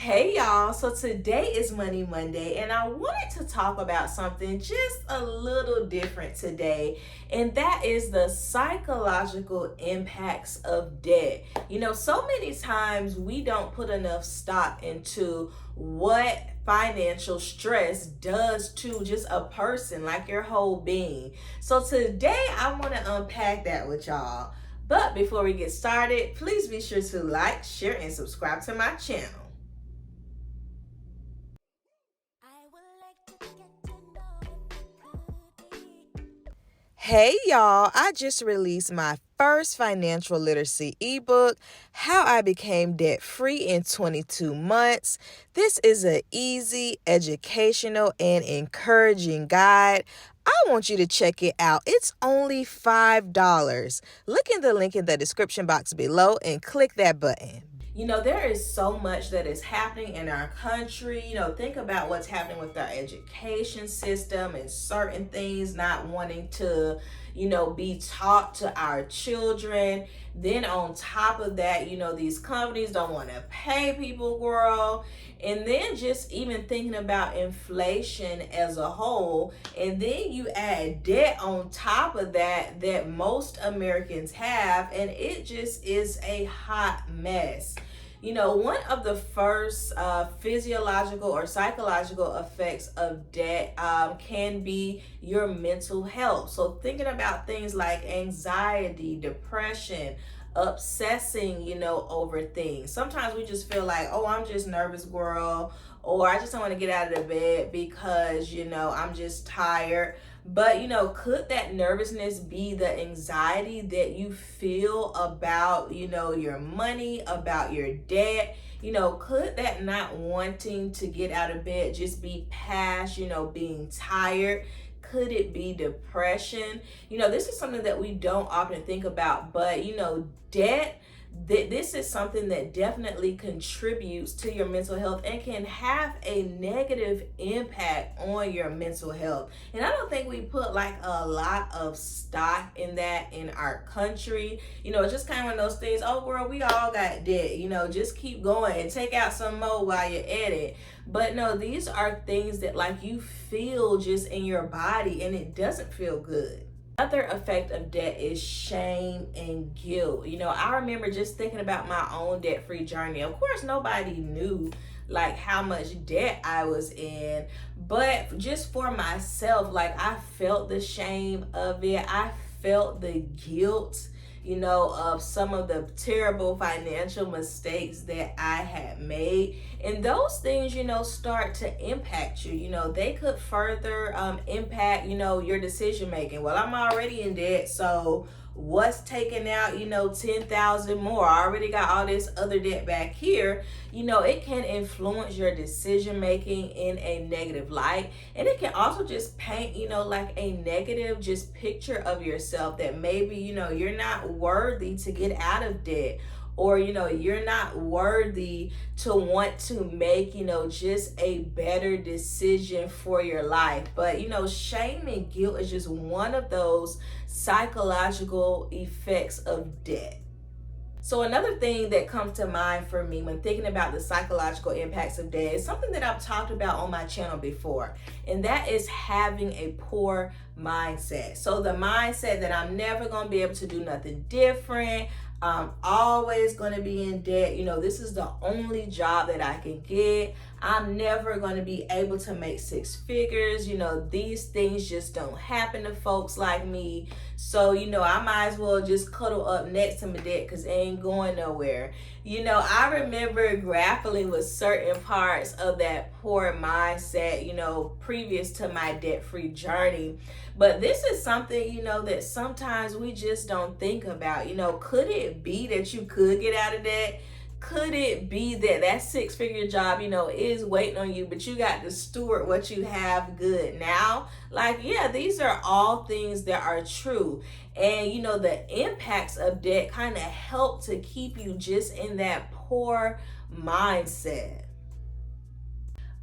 Hey y'all, so today is Money Monday, and I wanted to talk about something just a little different today, and that is the psychological impacts of debt. So many times we don't put enough stock into what financial stress does to just a person, like your whole being. So today I want to unpack that with y'all. But before we get started, please be sure to like, share, and subscribe to my channel. Hey y'all, I just released my first financial literacy ebook, How I Became Debt Free in 22 Months. This is an easy, educational, and encouraging guide. I want you to check it out. It's only $5. Look in the link in the description box below and click that button. There is so much that is happening in our country. Think about what's happening with our education system and certain things not wanting to, be taught to our children. Then on top of that, these companies don't want to pay people, girl. And then just even thinking about inflation as a whole. And then you add debt on top of that most Americans have. And it just is a hot mess. One of the first physiological or psychological effects of debt can be your mental health. So thinking about things like anxiety, depression, obsessing, over things. Sometimes we just feel like, oh, I'm just nervous, girl, or I just don't want to get out of the bed because, I'm just tired. But, could that nervousness be the anxiety that you feel about, your money, about your debt? Could that not wanting to get out of bed just be past, being tired? Could it be depression? This is something that we don't often think about, but, debt, this is something that definitely contributes to your mental health and can have a negative impact on your mental health. And I don't think we put like a lot of stock in that in our country. It's just kind of one of those things, oh girl, we all got debt, just keep going and take out some more while you're at it. But no, these are things that like you feel just in your body and it doesn't feel good. Another effect of debt is shame and guilt. I remember just thinking about my own debt-free journey. Of course, nobody knew like how much debt I was in, but just for myself, like I felt the shame of it. I felt the guilt, of some of the terrible financial mistakes that I had made. And those things, start to impact you. They could further impact, your decision making. Well, I'm already in debt, so what's taking out, 10,000 more? I already got all this other debt back here. It can influence your decision making in a negative light. And it can also just paint, like a negative just picture of yourself that maybe, you're not worthy to get out of debt. Or, you're not worthy to want to make, just a better decision for your life. But, shame and guilt is just one of those psychological effects of debt. So another thing that comes to mind for me when thinking about the psychological impacts of debt is something that I've talked about on my channel before, and that is having a poor mindset. So the mindset that I'm never going to be able to do nothing different. I'm always going to be in debt. This is the only job that I can get. I'm never going to be able to make six figures. These things just don't happen to folks like me. So, I might as well just cuddle up next to my debt because it ain't going nowhere. I remember grappling with certain parts of that poor mindset, previous to my debt-free journey. But this is something, that sometimes we just don't think about. Could it be that you could get out of debt? Could it be that six-figure job, is waiting on you, but you got to steward what you have good now? Like, yeah, these are all things that are true. And, the impacts of debt kind of help to keep you just in that poor mindset.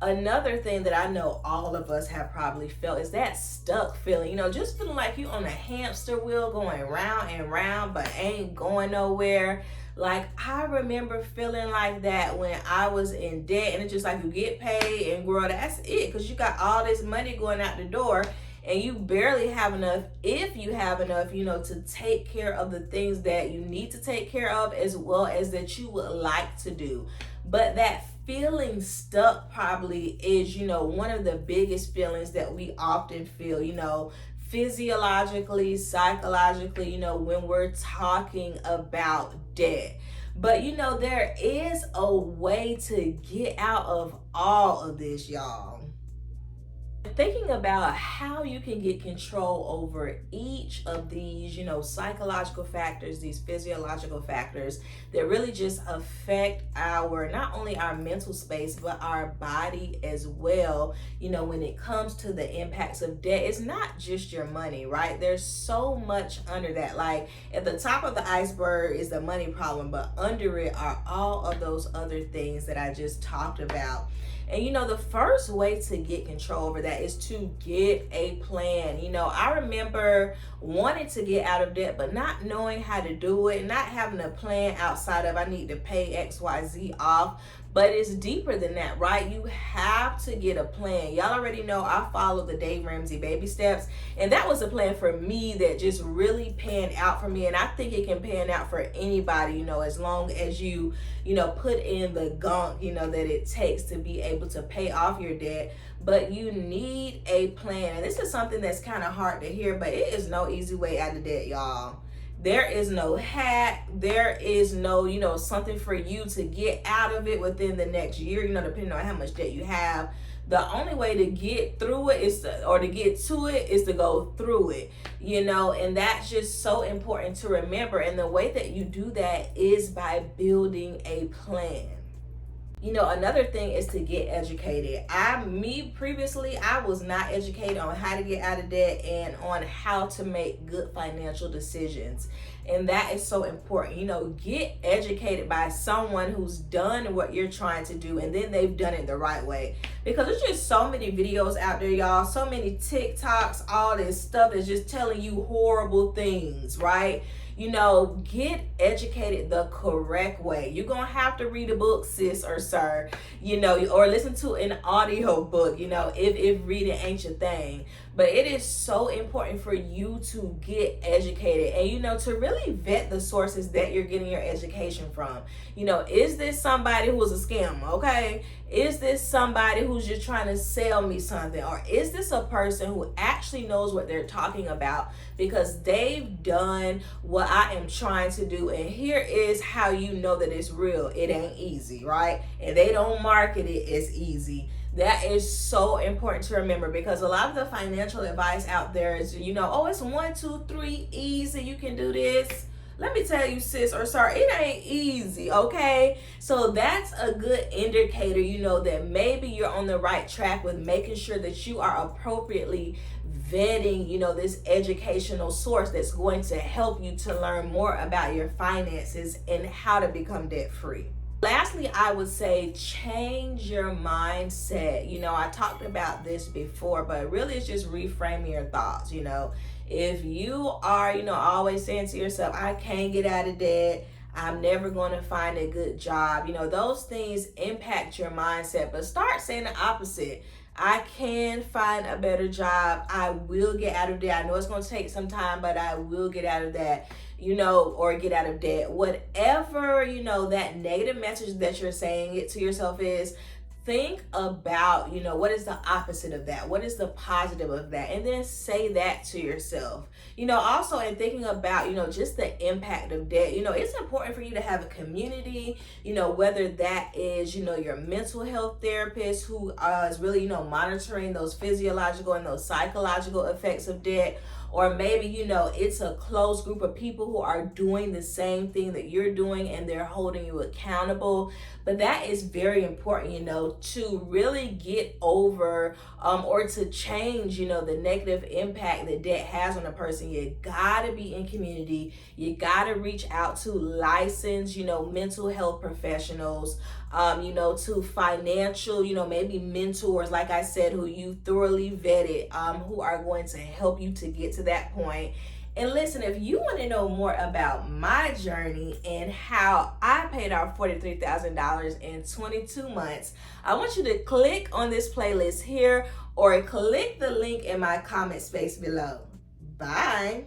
Another thing that I know all of us have probably felt is that stuck feeling, just feeling like you on a hamster wheel going round and round, but ain't going nowhere. Like, I remember feeling like that when I was in debt, and it's just like you get paid and girl, that's it, because you got all this money going out the door and you barely have enough, if you have enough, to take care of the things that you need to take care of, as well as that you would like to do. But that feeling stuck probably is, one of the biggest feelings that we often feel, physiologically, psychologically, when we're talking about debt. But there is a way to get out of all of this, y'all. Thinking about how you can get control over each of these, psychological factors, these physiological factors that really just affect not only our mental space, but our body as well. When it comes to the impacts of debt, it's not just your money, right? There's so much under that. Like, at the top of the iceberg is the money problem, but under it are all of those other things that I just talked about. And the first way to get control over that is to get a plan. I remember wanting to get out of debt, but not knowing how to do it, not having a plan outside of I need to pay XYZ off. But it's deeper than that, right? You have to get a plan. Y'all already know I follow the Dave Ramsey baby steps. And that was a plan for me that just really panned out for me. And I think it can pan out for anybody, as long as you, put in the gunk, that it takes to be able to pay off your debt. But you need a plan. And this is something that's kind of hard to hear, but it is no easy way out of debt, y'all. There is no hack. There is no, something for you to get out of it within the next year, depending on how much debt you have. The only way to get through it to get to it is to go through it, and that's just so important to remember. And the way that you do that is by building a plan. Another thing is to get educated. Previously, I was not educated on how to get out of debt and on how to make good financial decisions. And that is so important. Get educated by someone who's done what you're trying to do, and then they've done it the right way. Because there's just so many videos out there, y'all. So many TikToks, all this stuff that's just telling you horrible things, right? Get educated the correct way. You're going to have to read a book, sis or sir, or listen to an audio book, if reading ain't your thing. But it is so important for you to get educated and, to really vet the sources that you're getting your education from. Is this somebody who's a scammer? Okay. Is this somebody who's just trying to sell me something? Or is this a person who actually knows what they're talking about because they've done what I am trying to do? And here is how you know that it's real. It ain't easy, right? And they don't market it as easy. That is so important to remember, because a lot of the financial advice out there is, oh, it's 1, 2, 3 easy. You can do this. Let me tell you, sis or sir, it ain't easy, okay? So that's a good indicator, that maybe you're on the right track with making sure that you are appropriately vetting, this educational source that's going to help you to learn more about your finances and how to become debt free. Lastly, I would say change your mindset. I talked about this before, but really it's just reframing your thoughts. If you are, always saying to yourself, I can't get out of debt, I'm never going to find a good job, those things impact your mindset. But start saying the opposite. I can find a better job. I will get out of debt. I know it's going to take some time, but I will get out of that, or get out of debt. Whatever, that negative message that you're saying it to yourself is, think about, what is the opposite of that? What is the positive of that? And then say that to yourself. Also in thinking about, just the impact of debt, it's important for you to have a community, whether that is, your mental health therapist who is really, monitoring those physiological and those psychological effects of debt. Or maybe, it's a close group of people who are doing the same thing that you're doing and they're holding you accountable. But that is very important, to really get over or to change, the negative impact that debt has on a person. You gotta be in community. You gotta reach out to licensed, mental health professionals, to financial, maybe mentors, like I said, who you thoroughly vetted, who are going to help you to get to that point. And listen, if you want to know more about my journey and how I paid off $43,000 in 22 months, I want you to click on this playlist here or click the link in my comment space below. Bye.